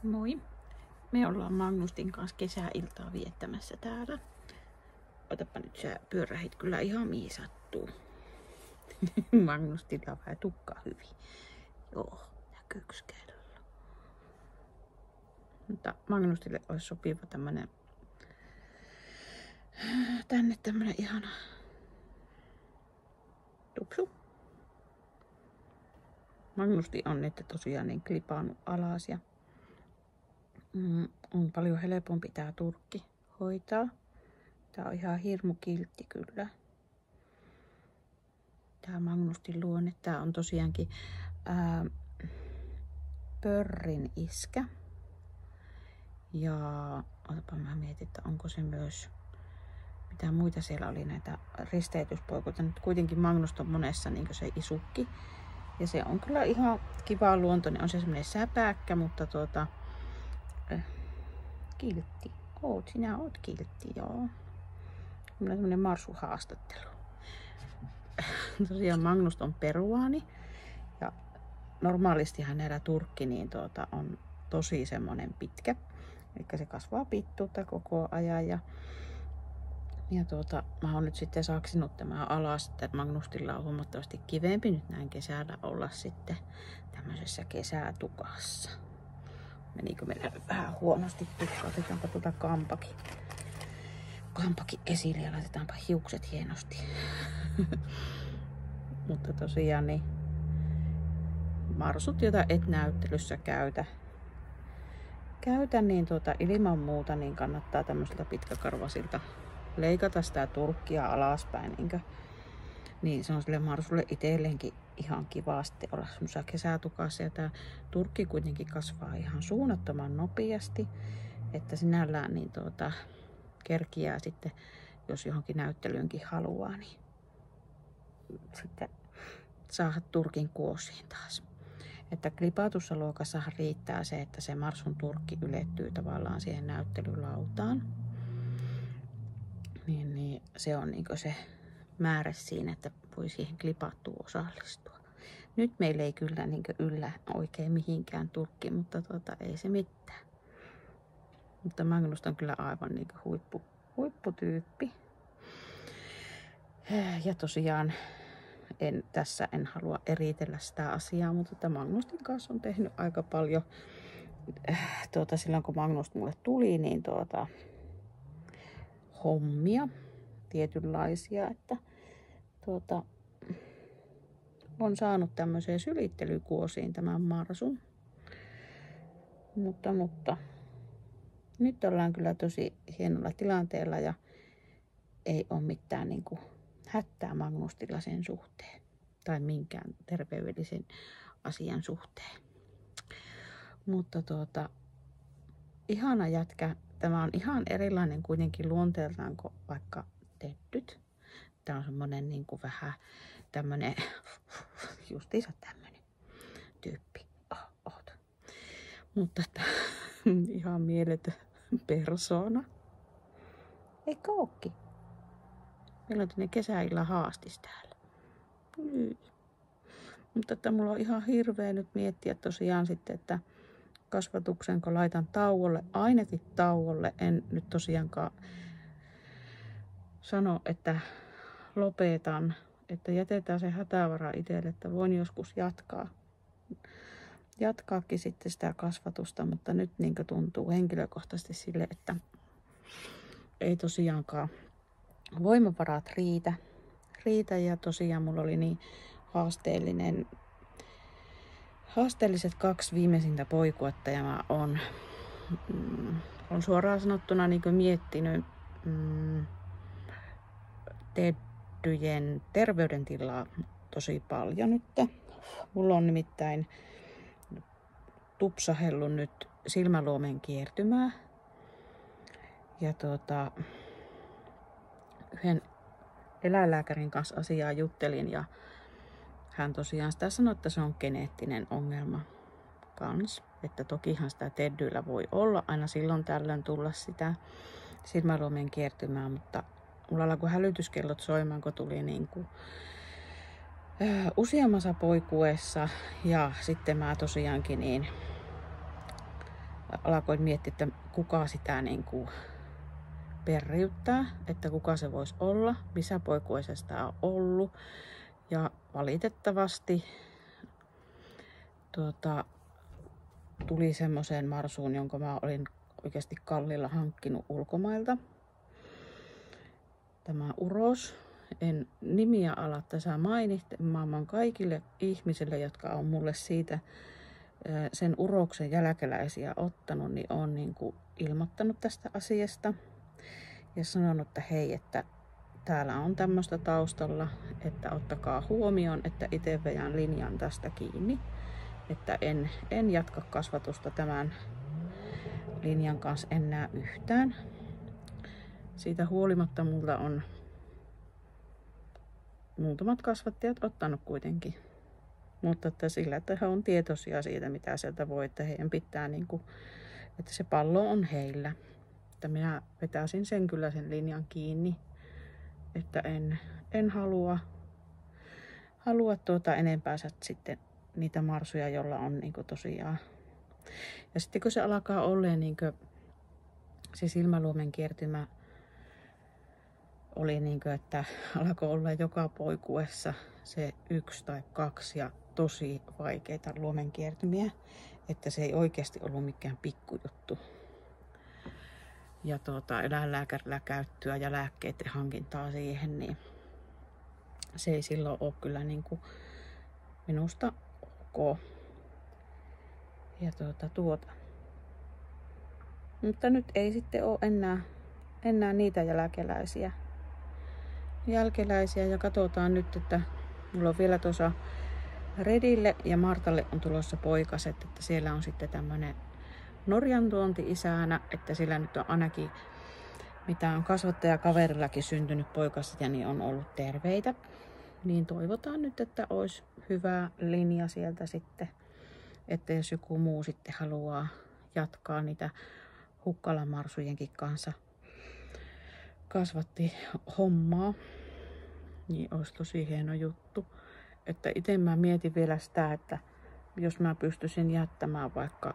Moi! Me ollaan Magnustin kanssa kesäiltaa viettämässä täällä. Otapa nyt, sä pyörähit kyllä ihan mihin sattuu. Magnustilla vähän tukka hyvin. Joo, näkyyks kello? Mutta Magnustille olisi sopiva tänne tämmönen ihana tupsu. Magnusti on nyt tosiaan niin klipannut alas ja on paljon helpompi tää turkki hoitaa. Tää on ihan hirmu kiltti kyllä. Tää Magnustin luonne. Tää on tosiaankin pörrin iskä. Ja otapa mä mietin, että onko se myös, mitä muita siellä oli näitä risteytyspoikuita. Nyt kuitenkin Magnus on monessa niin se isukki. Ja se on kyllä ihan kiva luontoinen. On se semmoinen säpäkkä, mutta kiltti. Sinä oot kiltti, joo. Mulla on semmoinen marsuhaastattelu. Tosiaan Magnus on peruaani. Ja normaalistihan näillä turkki niin on tosi semmoinen pitkä. Eli se kasvaa pittuutta koko ajan. Ja mä oon nyt sitten saksinut tämän alas, että Magnustilla on huomattavasti kivempi nyt näin kesällä olla sitten tämmöisessä kesätukassa. Menikö meillä vähän huonosti tukka? Otetaanpa kampaki esille ja laitetaanpa hiukset hienosti. Mutta tosiaan niin marsut, joita et näyttelyssä käytä niin ilman muuta niin kannattaa tämmöisiltä pitkäkarvasilta leikata sitä turkkia alaspäin. Niin se on sille marsulle itselleenkin ihan kiva sitten olla semmoisessa kesätukassa. Ja tää turkki kuitenkin kasvaa ihan suunnattoman nopeasti. Että sinällään niin kerkiää sitten, jos johonkin näyttelyynkin haluaa, niin sitten saada turkin kuosiin taas. Että klipatussa luokassa riittää se, että se marsun turkki ylettyy tavallaan siihen näyttelylautaan. Niin se on niinku se määrä siinä, että voi siihen klipattuun osallistua. Nyt meillä ei kyllä niinku yllä oikein mihinkään turkki, mutta ei se mitään. Mutta Magnus on kyllä aivan niinku huipputyyppi. Ja tosiaan en halua eritellä sitä asiaa, mutta Magnustin kanssa on tehnyt aika paljon silloin kun Magnus mulle tuli, niin hommia tietynlaisia, että on saanut tämmöiseen sylittelykuosiin tämän marsun. Mutta nyt ollaan kyllä tosi hienolla tilanteella ja ei ole mitään niinku hätää Magnustilla sen suhteen tai minkään terveydellisen asian suhteen. Mutta ihana jätkä. Tämä on ihan erilainen kuitenkin luonteeltaan kuin vaikka teddyt. Tämä on semmonen niinku vähän tämmönen justiinsa tämmönen tyyppi. Oot. Mutta ihan mieletön persoona. Eikö ookin? Meillä on tänne kesäillan haastis täällä. Mutta että mulla on ihan hirveä nyt miettiä tosiaan sitten, että kasvatuksen kun laitan tauolle, ainakin tauolle, en nyt tosiaankaan sano, että lopetan, että jätetään se hätävara itselle, että voin joskus jatkaakin sitten sitä kasvatusta, mutta nyt niin tuntuu henkilökohtaisesti sille, että ei tosiaankaan voimavarat riitä ja tosiaan mulla oli niin haasteelliset 2 viimeisintä poikuetta ja mä on suoraan sanottuna niin miettinyt teddyjen terveydentilaa tosi paljon nyt. Mulla on nimittäin tupsahellut nyt silmäluomen kiertymää ja yhden eläinlääkärin kanssa asiaa juttelin ja hän tosiaan sitä sanoi, että se on geneettinen ongelma kans. Että tokihan sitä teddyillä voi olla aina silloin tällöin tulla sitä silmäluomen kiertymää, mutta mulla alkoi hälytyskellot soimaan, kun tuli niinku useammassa poikuessa ja sitten mä tosiaankin niin alkoin miettiä, että kuka sitä niin kuin periyttää, että kuka se voisi olla, missä poikueessa sitä on ollut. Ja valitettavasti tuli semmoiseen marsuun, jonka mä olin oikeasti kalliilla hankkinut ulkomailta. Tämä uros. En nimiä ala tässä mainita maailman kaikille ihmisille, jotka on mulle siitä sen uroksen jälkeläisiä ottanut, niin on niin kuin ilmoittanut tästä asiasta ja sanonut, että hei, että täällä on tämmöistä taustalla, että ottakaa huomioon, että itse vedän linjan tästä kiinni, että en jatka kasvatusta tämän linjan kanssa enää yhtään. Siitä huolimatta multa on muutamat kasvattajat ottanut kuitenkin. Mutta että sillä, että he on tietoisia siitä, mitä sieltä voi, että heidän pitää, niin kuin, että se pallo on heillä. Että minä vetäisin sen kyllä sen linjan kiinni, että en halua enempää sitten niitä marsuja, joilla on niin kuin tosiaan. Ja sitten kun se alkaa olleen niin kuin se silmäluomen kiertymä oli niin kuin, että alkoi olla joka poikuessa se 1 tai 2 ja tosi vaikeita luomenkiertymiä, että se ei oikeasti ollut mikään pikkujuttu. Ja eläinlääkärillä käyttöä ja lääkkeiden hankintaa siihen, niin se ei silloin ole kyllä niin kuin minusta ok. Ja Mutta nyt ei sitten ole enää niitä jälkeläisiä ja katsotaan nyt, että mulla on vielä tuossa Redille ja Martalle on tulossa poikaset, että siellä on sitten tämmönen Norjan tuonti-isänä, että sillä nyt on ainakin mitä on kasvattajakaverillakin syntynyt poikaset ja niin on ollut terveitä. Niin toivotaan nyt, että olisi hyvä linja sieltä sitten, että jos joku muu sitten haluaa jatkaa niitä hukkalamarsujenkin kanssa kasvatti hommaa, niin olisi tosi hieno juttu. Että itse mä mietin vielä sitä, että jos mä pystyisin jättämään vaikka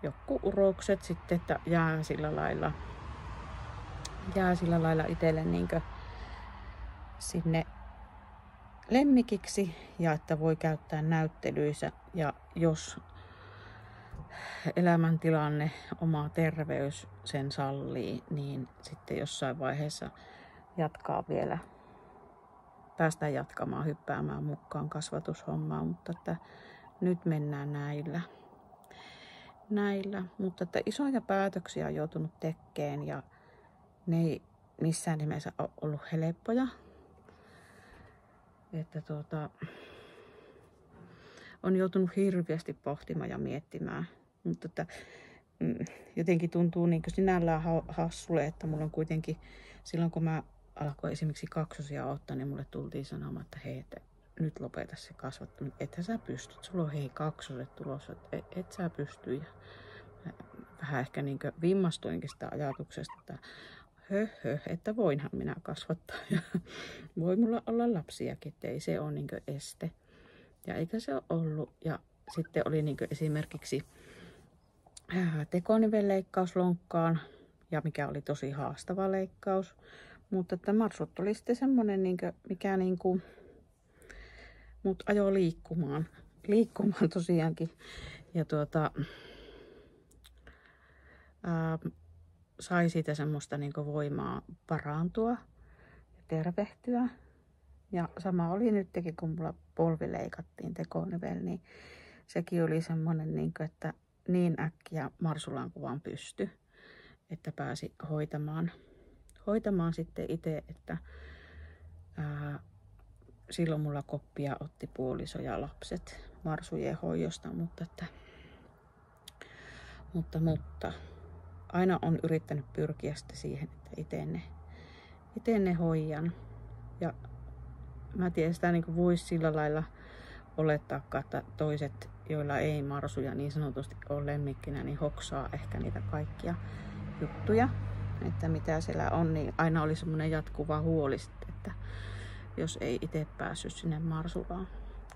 joku urokset sitten, että jää sillä lailla itselle niinkö sinne lemmikiksi ja että voi käyttää näyttelyissä ja jos elämäntilanne, oma terveys sen sallii, niin sitten jossain vaiheessa päästään jatkamaan, hyppäämään mukaan kasvatushommaan, mutta että nyt mennään näillä. Mutta että isoja päätöksiä on joutunut tekemään ja ne ei missään nimessä ole ollut helppoja. Että on joutunut hirveästi pohtimaan ja miettimään. Mutta että, jotenkin tuntuu niin kuin sinällään hassulle, että mulla on kuitenkin silloin kun mä alkoin esimerkiksi kaksosia ottaa, niin mulle tultiin sanomaan, että hei, että nyt lopeta se kasvattaminen. Ethän sä pystyt, sulla on hei kaksoset tulossa, et sä pysty. Ja vähän ehkä niin kuin vimmastuinkin sitä ajatuksesta, että että voinhan minä kasvattaa ja voi mulla olla lapsiakin, että ei se ole niin kuin este. Ja eikä se ole ollut. Ja sitten oli niin kuin esimerkiksi tekonivelleikkaus lonkkaan, ja mikä oli tosi haastava leikkaus. Mutta että marsut oli sitten semmoinen, mikä mut ajoi liikkumaan tosiaankin. Ja sai siitä semmoista voimaa parantua ja tervehtyä. Ja sama oli nytkin, kun mulla polvi leikattiin tekonivel, niin sekin oli semmoinen, että niin äkkiä marsulaan kuin vaan pystyi, että pääsi hoitamaan sitten itse, että silloin mulla koppia otti puoliso ja lapset marsujen hoidosta, mutta aina on yrittänyt pyrkiä sitten siihen, että itse ne hoidan. Ja mä tiedän, sitä voisi sillä lailla olettaa, että toiset, joilla ei marsuja niin sanotusti ole lemmikkinä, niin hoksaa ehkä niitä kaikkia juttuja, että mitä siellä on, niin aina oli semmoinen jatkuva huoli sitten, että jos ei itse päässyt sinne marsulaan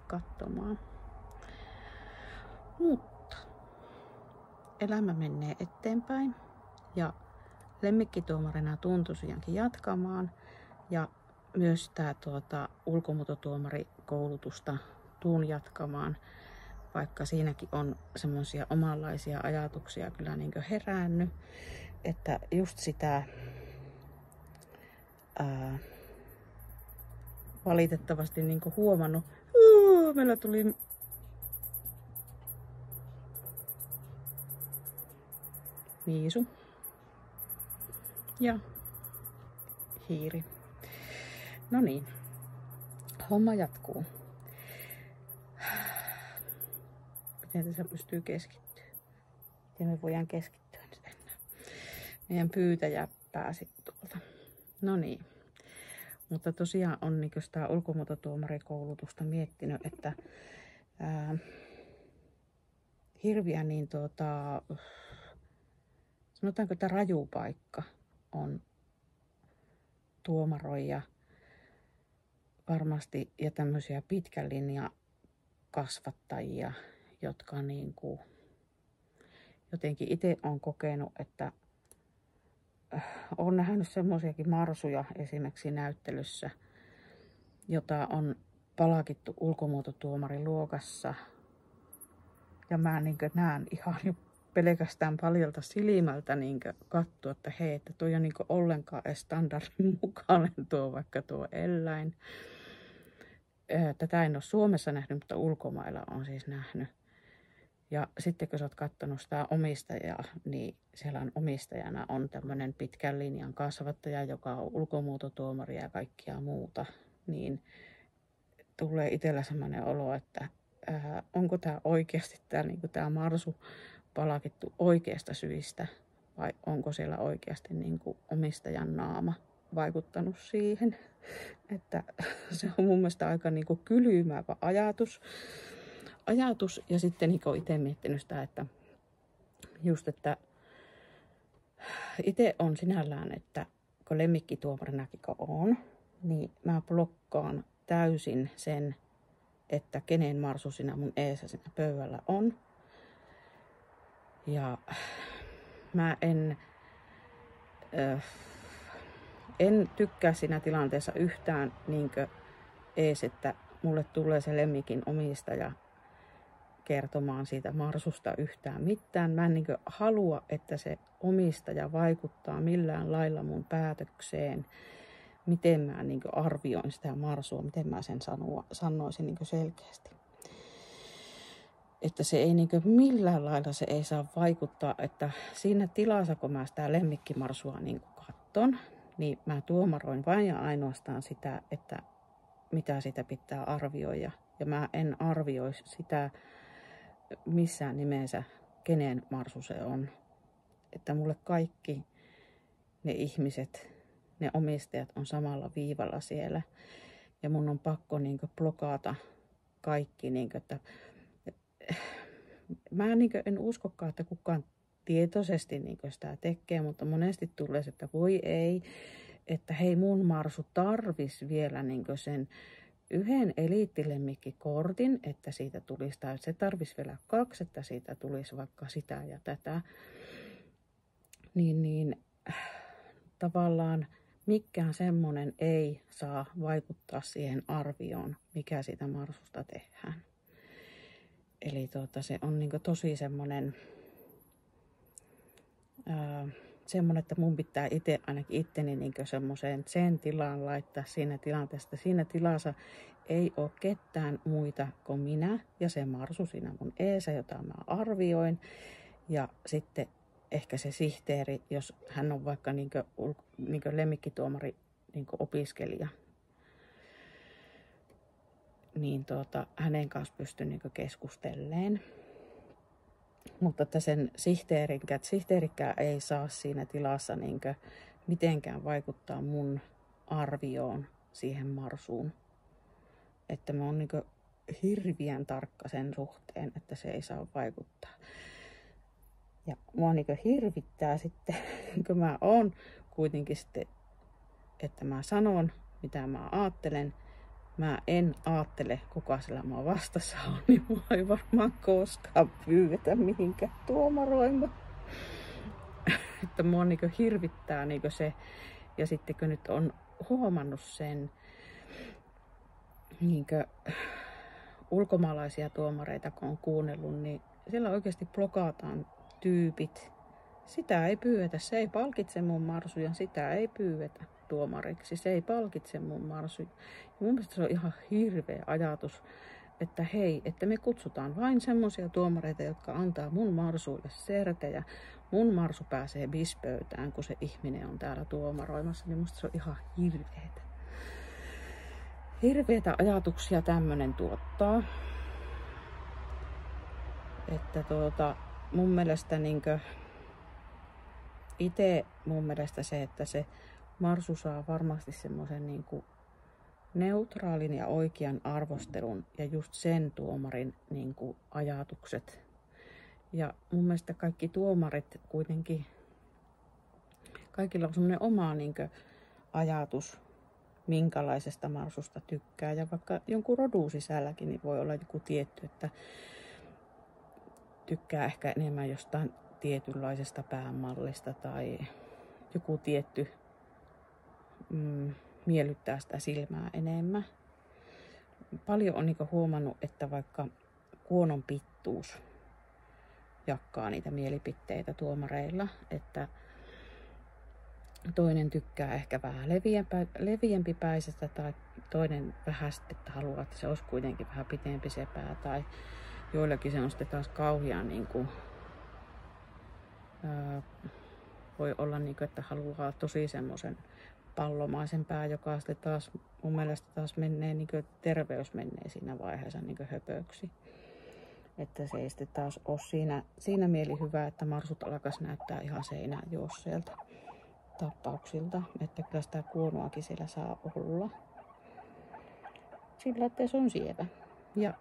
katsomaan. Mutta elämä menee eteenpäin ja lemmikkituomarina tuun tosiaankin jatkamaan ja myös tämä ulkomuototuomarikoulutusta tuun jatkamaan, vaikka siinäkin on semmoisia omanlaisia ajatuksia kyllä niin kuin herännyt, että just sitä valitettavasti niin kuin huomannut, meillä tuli Miisu ja hiiri. No niin, homma jatkuu. Miten tässä pystyy keskittyä? Miten me voidaan keskittyä nyt enää? Meidän pyytäjä pääsi tuolta. No niin. Mutta tosiaan on niin sitä ulkomuototuomarikoulutusta miettinyt, että hirviä niin sanotaanko, että raju paikka on tuomaroija varmasti ja tämmöisiä pitkän linjan kasvattajia, jotka niin kuin jotenkin itse on kokenut, että olen nähnyt semmoisiakin marsuja esimerkiksi näyttelyssä, jota on palkittu ulkomuototuomarin luokassa. Ja mä niin näen ihan jo pelkästään paljolta silmältä niin katsoa, että hei, että toi on niin ollenkaan standardin mukainen vaikka tuo eläin. Tätä en ole Suomessa nähnyt, mutta ulkomailla on siis nähnyt. Ja sitten kun sä oot katsonut sitä omistajaa, niin siellä on omistajana on tämmöinen pitkän linjan kasvattaja, joka on ulkomuototuomari ja kaikkia muuta. Niin tulee itsellä semmoinen olo, että onko tämä oikeasti tämä marsu palkittu oikeasta syistä vai onko siellä oikeasti omistajan naama vaikuttanut siihen. Että se on mun mielestä aika kylmäävä ajatus. Ja sitten itse miettinyt sitä, että just, että itse on sinällään, että kun lemmikkituomarinakin on, niin mä blokkaan täysin sen, että kenen marsu siinä mun eessä siinä pöydällä on. Ja mä en tykkää siinä tilanteessa yhtään ees, että mulle tulee se lemmikin omistaja kertomaan siitä marsusta yhtään mitään. Mä en halua, että se omistaja vaikuttaa millään lailla mun päätökseen, miten mä arvioin sitä marsua, miten mä sen sanoisin selkeästi. Että se ei millään lailla se ei saa vaikuttaa, että siinä tilassa, kun mä sitä lemmikkimarsua katson, niin mä tuomaroin vain ja ainoastaan sitä, että mitä sitä pitää arvioida. Ja mä en arvioi sitä missään nimensä, kenen marsu se on. Että mulle kaikki ne ihmiset, ne omistajat on samalla viivalla siellä. Ja mun on pakko blokata kaikki, että mä en uskokaan, että kukaan tietoisesti sitä tekee, mutta monesti tulee, että voi ei, että hei mun marsu tarvis vielä sen yhden eliittilemmikkikortin, että siitä tulisi, tai se tarvisi vielä 2, että siitä tulisi vaikka sitä ja tätä. Niin tavallaan mikään semmoinen ei saa vaikuttaa siihen arvioon, mikä siitä marsusta tehdään. Eli se on tosi semmoinen, että mun pitää itse ainakin itteni semmoiseen sen tilaan laittaa siinä tilanteessa. Siinä tilassa ei ole ketään muita kuin minä ja se marsu siinä mun eessä, jota mä arvioin. Ja sitten ehkä se sihteeri, jos hän on vaikka lemmikkituomari opiskelija, niin hänen kanssa pystyn keskustelleen. Mutta että sen sihteerikään ei saa siinä tilassa mitenkään vaikuttaa mun arvioon siihen marsuun. Että mä oon hirveän tarkka sen suhteen, että se ei saa vaikuttaa. Ja mua hirvittää sitten, kun mä oon kuitenkin sitten, että mä sanon, mitä mä ajattelen, mä en ajattele, kuka siellä mua vastassa on, niin mua ei varmaan koskaan pyydetä mihinkään tuomaroimaan. Että mua niinku hirvittää niinku se, ja sitten kun nyt on huomannut sen niinku ulkomaalaisia tuomareita, kun on kuunnellut, niin siellä oikeasti blokataan tyypit. Sitä ei pyydetä, se ei palkitse mun marsuja, sitä ei pyydetä tuomariksi, se ei palkitse mun marsuja. Ja mun mielestä se on ihan hirveä ajatus, että hei, että me kutsutaan vain semmoisia tuomareita, jotka antaa mun marsuille sertejä. Mun marsu pääsee bispöytään, kun se ihminen on täällä tuomaroimassa, niin musta se on ihan hirveetä. Hirveitä ajatuksia tämmönen tuottaa. Että mun mielestä niinkö itse mun mielestä se, että se marsu saa varmasti semmoisen niinku neutraalin ja oikean arvostelun ja just sen tuomarin niinku ajatukset. Ja mun mielestä kaikki tuomarit kuitenkin, kaikilla on semmoinen oma niinkö ajatus, minkälaisesta marsusta tykkää. Ja vaikka jonkun rodun sisälläkin niin voi olla joku tietty, että tykkää ehkä enemmän jostain tietynlaisesta päämallista tai joku tietty miellyttää sitä silmää enemmän. Paljon on niinku huomannut, että vaikka kuonon pittuus jakaa niitä mielipiteitä tuomareilla, että toinen tykkää ehkä vähän leviämpipäisestä tai toinen vähän sitten, että haluaa, että se olisi kuitenkin vähän pitempi se pää tai joillakin se on sitten taas kauhean niin kuin, voi olla niin kuin, että haluaa tosi semmoisen pallomaisen pää, joka sitten taas mun mielestä taas menee, niin kuin, terveys menee siinä vaiheessa niin kuin höpöksi. Että se ei sitten taas ole siinä mieli hyvä, että marsut alkaisi näyttää ihan seinään juosseelta tappauksilta. Että kyllä sitä kuonoakin siellä saa olla. Sillä, että se on sievä. Ja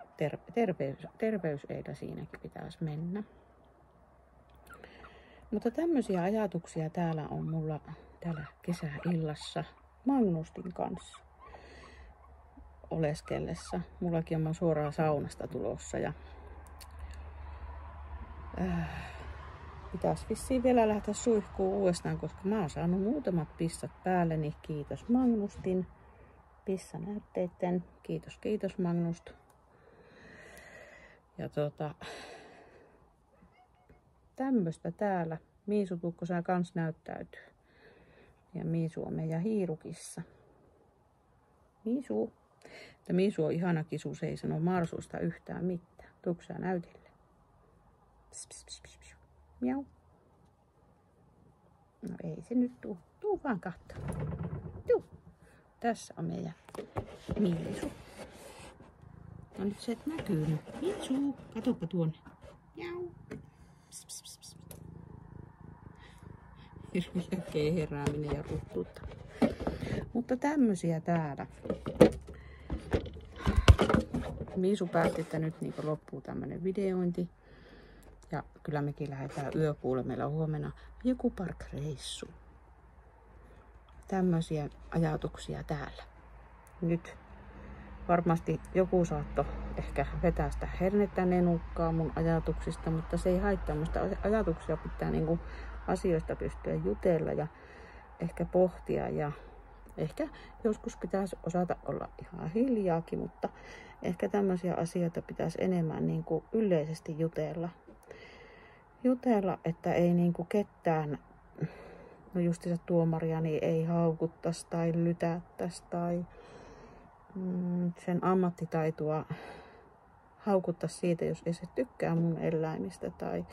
terveyseitä siinäkin pitäisi mennä. Mutta tämmöisiä ajatuksia täällä on mulla täällä kesäillassa Magnustin kanssa oleskellessa. Mullakin on suoraan saunasta tulossa ja pitäisi vissiin vielä lähteä suihkuun uudestaan, koska mä oon saanut muutamat pissat päälleni. Kiitos Magnustin pissanäytteiden. Kiitos Magnust. Ja tämmöstä täällä. Miisu, tuukko sä kans näyttäytyy? Ja Miisu on meidän hiirukissa. Miisu. Että Miisu on ihana kisu, se ei sano marsusta yhtään mitään. Tuukko sä näytille? Pss, pss, pss, pss, pss. Miau. No ei se nyt tuu. Tuu vaan kattoo. Tuu. Tässä on meidän Miisu. No nyt se et näkyy nyt. Miisu, katoppa tuonne. Miau. Pss, pss, pss, pss. Hirveä herääminen ja ruttuutta. Mutta tämmösiä täällä. Miisu päätti, että nyt niin loppuu tämmönen videointi. Ja kyllä mekin lähdetään yöpuolelle. Meillä on huomenna joku parkreissu. Tämmöisiä ajatuksia täällä. Nyt varmasti joku saatto ehkä vetää sitä hernettä nenukkaa mun ajatuksista, mutta se ei haittaa. Musta ajatuksia pitää niinku asioista pystyä jutella ja ehkä pohtia ja ehkä joskus pitäisi osata olla ihan hiljaakin, mutta ehkä tämmöisiä asioita pitäisi enemmän niinku yleisesti jutella, että ei niinku ketään, no justiinsa tuomaria, niin ei haukuttaisi tai lytättäisi tai sen ammattitaitoa haukuttaisi siitä, jos ei se tykkää mun eläimistä tai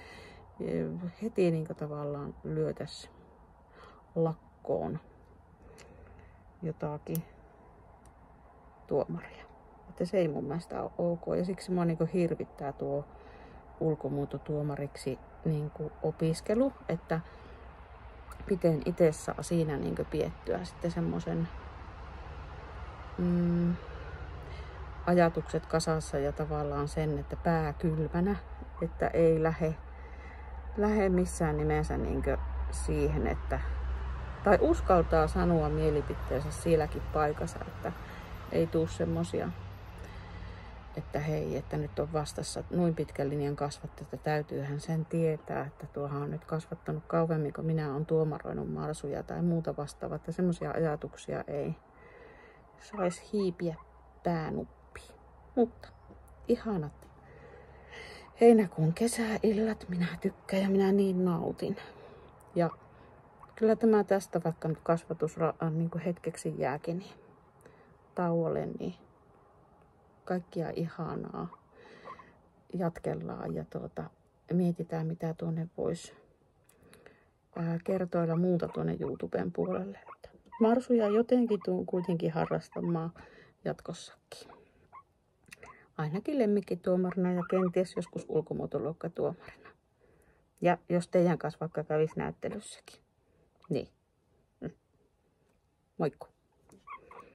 heti niin tavallaan lyötäisi lakkoon jotakin tuomaria. Että se ei mun mielestä ole ok. Ja siksi mua niin hirvittää tuo ulkomuutotuomariksi niin opiskelu, että miten itse saa siinä niin piettyä sitten semmoisen ajatukset kasassa ja tavallaan sen, että pää kylmänä, että ei lähde missään nimensä niin siihen, että tai uskaltaa sanoa mielipiteensä silläkin paikassa, että Ei tuu semmosia, että hei, että nyt on vastassa noin pitkän linjan kasvattaja, että täytyyhän sen tietää, että tuohan on nyt kasvattanut kauemmin, kun minä olen tuomaroinut marsuja tai muuta vastaavaa, että semmoisia ajatuksia ei saisi hiipiä päänuppiin. Mutta ihanat heinäkuun kesäillat minä tykkään ja minä niin nautin. Ja kyllä tämä tästä, vaikka nyt kasvatus niin kuin hetkeksi jääkin niin tauolle, niin kaikkia ihanaa jatkellaan ja mietitään mitä tuonne voisi kertoilla muuta tuonne YouTuben puolelle. Marsuja jotenkin tuun kuitenkin harrastamaan jatkossakin. Ainakin lemmikkituomarina ja kenties joskus ulkomuotoluokkatuomarina. Ja jos teidän kanssa vaikka kävisi näyttelyssäkin. Niin. Moikku.